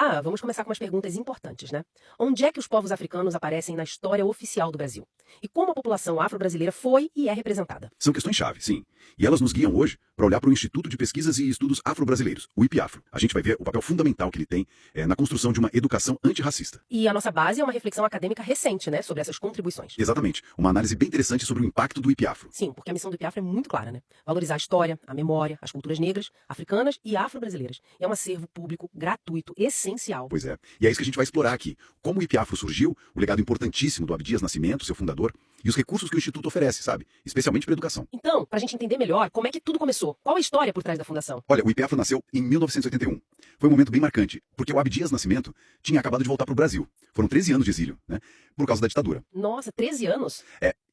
Ah, vamos começar com umas perguntas importantes, né? Onde é que os povos africanos aparecem na história oficial do Brasil? E como a população afro-brasileira foi e é representada? São questões-chave, sim. E elas nos guiam hoje para olhar para o Instituto de Pesquisas e Estudos Afro-Brasileiros, o IPAFRO. A gente vai ver o papel fundamental que ele tem na construção de uma educação antirracista. E a nossa base é uma reflexão acadêmica recente, né, sobre essas contribuições. Exatamente. Uma análise bem interessante sobre o impacto do IPAFRO. Sim, porque a missão do IPAFRO é muito clara, né? Valorizar a história, a memória, as culturas negras, africanas e afro-brasileiras. É um acervo público gratuito, essencial. Pois é. E é isso que a gente vai explorar aqui. Como o IPAFRO surgiu, o legado importantíssimo do Abdias Nascimento, seu fundador, e os recursos que o Instituto oferece, sabe? Especialmente para a educação. Então, para a gente entender melhor como é que tudo começou, qual a história por trás da fundação? Olha, o IPAFRO nasceu em 1981. Foi um momento bem marcante, porque o Abdias Nascimento tinha acabado de voltar para o Brasil. Foram 13 anos de exílio, né? Por causa da ditadura. Nossa, 13 anos?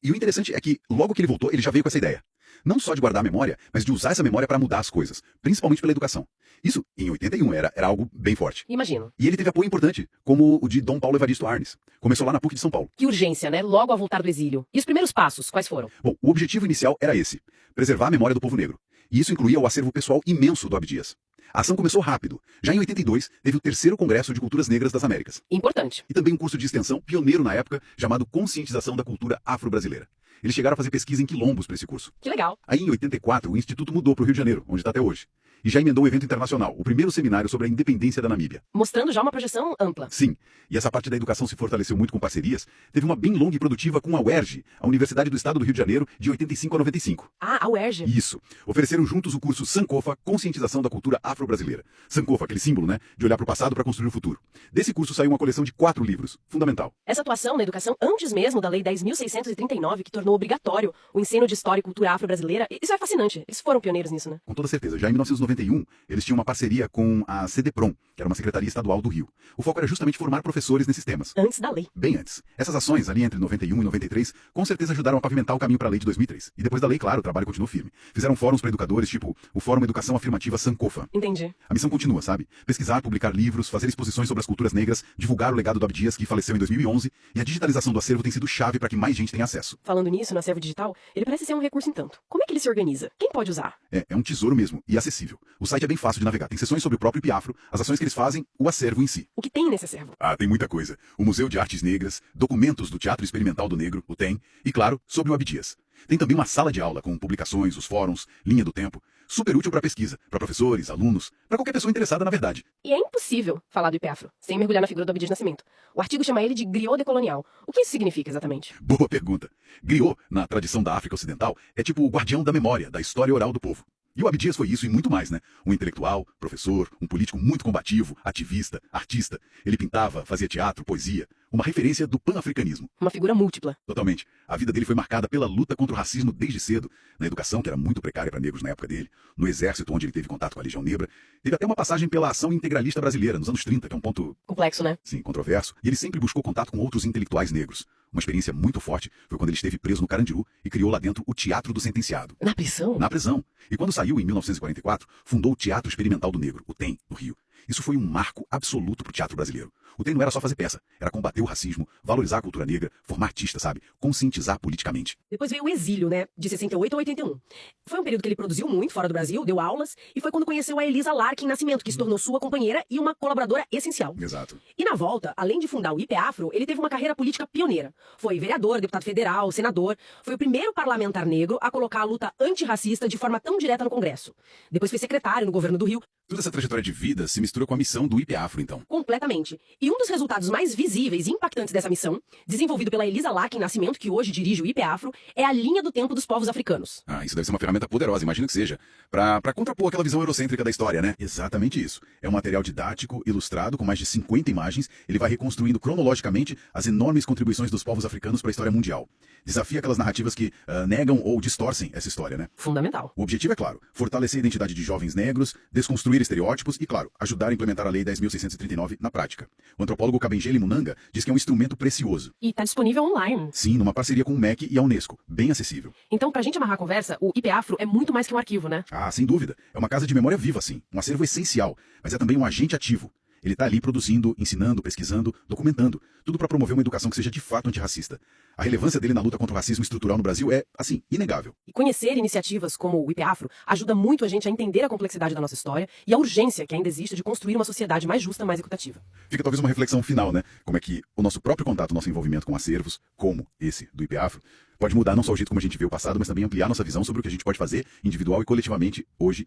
E o interessante é que, logo que ele voltou, ele já veio com essa ideia. Não só de guardar a memória, mas de usar essa memória para mudar as coisas, principalmente pela educação. Isso, em 81, era algo bem forte. Imagino. E ele teve apoio importante, como o de Dom Paulo Evaristo Arnes. Começou lá na PUC de São Paulo. Que urgência, né? Logo ao voltar do exílio. E os primeiros passos, quais foram? Bom, o objetivo inicial era esse: preservar a memória do povo negro. E isso incluía o acervo pessoal imenso do Abdias. A ação começou rápido. Já em 82, teve o 3º Congresso de Culturas Negras das Américas. Importante. E também um curso de extensão pioneiro na época, chamado Conscientização da Cultura Afro-Brasileira. Eles chegaram a fazer pesquisa em quilombos para esse curso. Que legal. Aí, em 84, o Instituto mudou para o Rio de Janeiro, onde está até hoje. E já emendou o evento internacional, o primeiro seminário sobre a independência da Namíbia. Mostrando já uma projeção ampla. Sim, e essa parte da educação se fortaleceu muito com parcerias. Teve uma bem longa e produtiva com a UERJ, a Universidade do Estado do Rio de Janeiro, de 85 a 95. Ah, a UERJ. Isso. Ofereceram juntos o curso Sankofa, Conscientização da Cultura Afro-Brasileira. Sankofa, aquele símbolo, né, de olhar para o passado para construir o futuro. Desse curso saiu uma coleção de 4 livros. Fundamental. Essa atuação na educação antes mesmo da Lei 10.639, que tornou obrigatório o ensino de história e cultura afro-brasileira, isso é fascinante. Eles foram pioneiros nisso, né? Com toda certeza. Já em 1991, eles tinham uma parceria com a CDPROM, que era uma secretaria estadual do Rio. O foco era justamente formar professores nesses temas. Antes da lei. Bem antes. Essas ações, ali entre 91 e 93, com certeza ajudaram a pavimentar o caminho para a lei de 2003. E depois da lei, claro, o trabalho continuou firme. Fizeram fóruns para educadores, tipo o Fórum Educação Afirmativa Sankofa. Entendi. A missão continua, sabe? Pesquisar, publicar livros, fazer exposições sobre as culturas negras, divulgar o legado do Abdias, que faleceu em 2011, e a digitalização do acervo tem sido chave para que mais gente tenha acesso. Falando nisso, no acervo digital, ele parece ser um recurso em tanto. Como é que ele se organiza? Quem pode usar? É um tesouro mesmo, e acessível. O site é bem fácil de navegar. Tem sessões sobre o próprio IPAFRO, as ações que eles fazem, o acervo em si. O que tem nesse acervo? Ah, tem muita coisa. O Museu de Artes Negras, documentos do Teatro Experimental do Negro, o TEM, e claro, sobre o Abdias. Tem também uma sala de aula com publicações, os fóruns, linha do tempo. Super útil para pesquisa, para professores, alunos, para qualquer pessoa interessada na verdade. E é impossível falar do IPAFRO sem mergulhar na figura do Abdias Nascimento. O artigo chama ele de griot decolonial. O que isso significa exatamente? Boa pergunta. Griot, na tradição da África Ocidental, é tipo o guardião da memória, da história oral do povo. E o Abdias foi isso e muito mais, né? Um intelectual, professor, um político muito combativo, ativista, artista. Ele pintava, fazia teatro, poesia. Uma referência do pan-africanismo. Uma figura múltipla. Totalmente. A vida dele foi marcada pela luta contra o racismo desde cedo, na educação, que era muito precária para negros na época dele, no exército, onde ele teve contato com a Legião Negra. Teve até uma passagem pela ação integralista brasileira, nos anos 30, que é um ponto... complexo, né? Sim, controverso. E ele sempre buscou contato com outros intelectuais negros. Uma experiência muito forte foi quando ele esteve preso no Carandiru e criou lá dentro o Teatro do Sentenciado. Na prisão? Na prisão. E quando saiu, em 1944, fundou o Teatro Experimental do Negro, o TEM, no Rio. Isso foi um marco absoluto para o teatro brasileiro. O TEM não era só fazer peça, era combater o racismo, valorizar a cultura negra, formar artistas, sabe? Conscientizar politicamente. Depois veio o exílio, né? De 68 a 81. Foi um período que ele produziu muito fora do Brasil, deu aulas, e foi quando conheceu a Elisa Larkin Nascimento, que se tornou sua companheira e uma colaboradora essencial. Exato. E na volta, além de fundar o IPAFRO, ele teve uma carreira política pioneira. Foi vereador, deputado federal, senador. Foi o primeiro parlamentar negro a colocar a luta antirracista de forma tão direta no Congresso. Depois foi secretário no governo do Rio. Toda essa trajetória de vida se mistura com a missão do IPAFRO, então. Completamente. E um dos resultados mais visíveis e impactantes dessa missão, desenvolvido pela Elisa Larkin Nascimento, que hoje dirige o IPAFRO, é a linha do tempo dos povos africanos. Ah, isso deve ser uma ferramenta poderosa, imagino que seja. Pra contrapor aquela visão eurocêntrica da história, né? Exatamente isso. É um material didático, ilustrado, com mais de 50 imagens. Ele vai reconstruindo cronologicamente as enormes contribuições dos povos africanos para a história mundial. Desafia aquelas narrativas que negam ou distorcem essa história, né? Fundamental. O objetivo é claro, fortalecer a identidade de jovens negros, desconstruir estereótipos e, claro, ajudar a implementar a Lei 10.639 na prática. O antropólogo Kabengele Munanga diz que é um instrumento precioso. E está disponível online. Sim, numa parceria com o MEC e a Unesco. Bem acessível. Então, pra gente amarrar a conversa, o IPAFRO é muito mais que um arquivo, né? Ah, sem dúvida. É uma casa de memória viva, sim. Um acervo essencial, mas é também um agente ativo. Ele está ali produzindo, ensinando, pesquisando, documentando, tudo para promover uma educação que seja de fato antirracista. A relevância dele na luta contra o racismo estrutural no Brasil é, assim, inegável. E conhecer iniciativas como o IPAfro ajuda muito a gente a entender a complexidade da nossa história e a urgência que ainda existe de construir uma sociedade mais justa, mais equitativa. Fica talvez uma reflexão final, né? Como é que o nosso próprio contato, nosso envolvimento com acervos, como esse do IPAfro, pode mudar não só o jeito como a gente vê o passado, mas também ampliar nossa visão sobre o que a gente pode fazer individual e coletivamente hoje